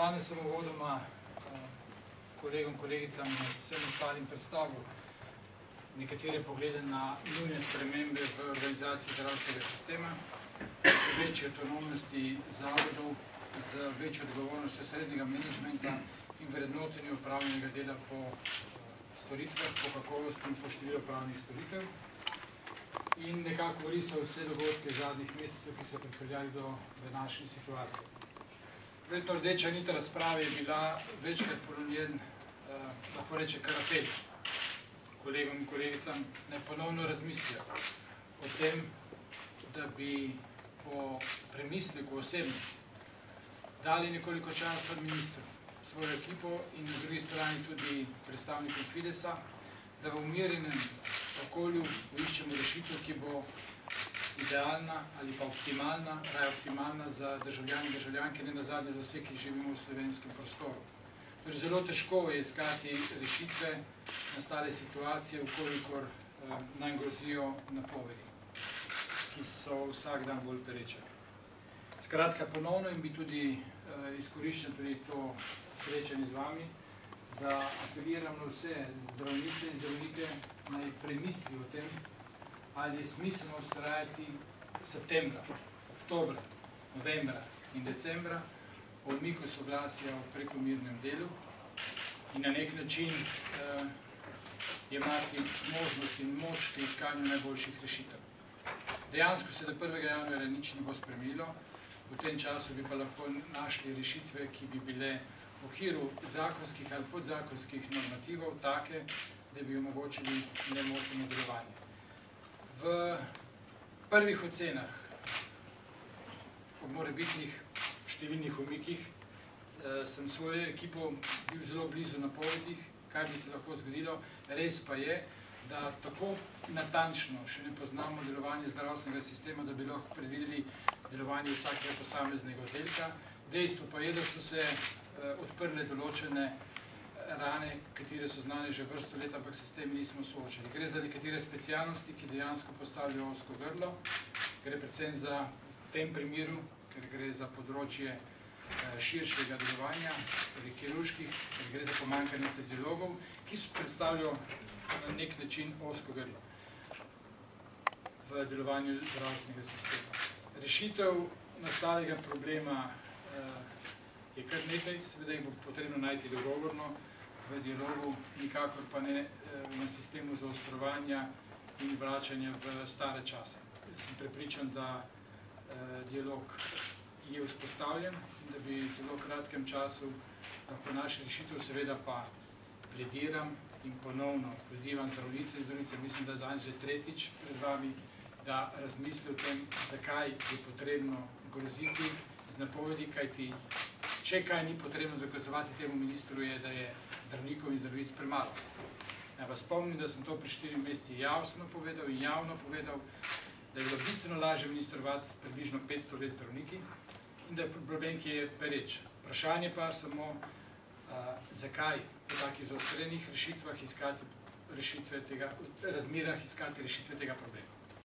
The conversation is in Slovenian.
Danes sem uvodoma kolegom, kolegicam in vsem ostalim predstavil nekatere poglede na nujne spremembe v organizaciji zdravstvenega sistema, večje avtonomnosti zavodov z večjo odgovornostjo srednjega menedžmenta in vrednotenju upravljenega dela po storitvah, po kakovosti in po številu upravnih storitev. In nekako vrisal vse dogodke zadnjih mesecev, ki so pripeljali do današnje situacije. Verjetno rdeča nit razprave je bila večkrat ponovljen, lahko reče, kar apel kolegom in kolegicam, naj ponovno razmislijo o tem, da bi po premisleku osebno dali nekoliko časa ministru, svojo ekipo in na drugi strani tudi predstavnikom Fidesa, da v umirjenem okolju poiščemo rešitev, ki bo idealna ali pa optimalna, raje optimalna za državljane in državljanke, ne nazadnje za vse, ki živimo v slovenskem prostoru. Torej, zelo težko je iskati rešitve nastale situacije, vkolikor nam grozijo napovedi, ki so vsak dan bolj pereče. Skratka, ponovno in bi tudi izkoriščen tudi to srečanje z vami, da apeliram na vse zdravnice in zdravnike, naj premisli o tem, ali je smiselno vztrajati septembra, oktobra, novembra in decembra o umiku soglasja o prekomernem delu in na nek način imati možnost in moč pri iskanju najboljših rešitev. Dejansko se do 1. januarja nič ne bo spremenilo, v tem času bi pa lahko našli rešitve, ki bi bile v okviru zakonskih ali podzakonskih normativov take, da bi omogočili nemoteno delovanje. V prvih ocenah ob morebitnih številnih umikih sem svojo ekipo bil zelo blizu napovedih, kaj bi se lahko zgodilo. Res pa je, da tako natančno še ne poznamo delovanje zdravstvenega sistema, da bi lahko predvideli delovanje vsakega posameznega oddelka. Dejstvo pa je, da so se odprle določene rane, katere so znane že vrsto let, ampak se s tem nismo soočali. Gre za nekatere specialnosti, ki dejansko postavljajo ozko grlo. Gre predvsem za v tem primeru, ker gre za področje širšega delovanja, torej kirurških, ker gre za pomanjkanje anesteziologov, ki predstavljajo na nek način ozko grlo v delovanju zdravstvenega sistema. Rešitev nastalega problema je kar nekaj, seveda jih bo potrebno najti dogovorno, v dialogu, nikakor pa ne na sistemu zaostrovanja in vračanja v stare čase. Sem prepričan, da dialog je vzpostavljen in da bi v zelo kratkem času lahko našli rešitev, seveda pa plediram in ponovno pozivam zdravnice in zdravnice, mislim, da danes že tretjič pred vami, da razmisli o tem, zakaj je potrebno groziti z napovedi, kajti če kaj ni potrebno dokazovati temu ministru, je, da je zdravnikov in zdravnic premalo. Naj vas spomnim, da sem to pri 4 meseci jasno povedal in javno povedal, da je bilo bistveno lažje ministrovati s približno 500 let zdravniki in da je problem, ki je pereč. Vprašanje pa samo, zakaj v takih zaostrenih rešitvah iskati rešitve tega, razmerah iskati rešitve tega problema.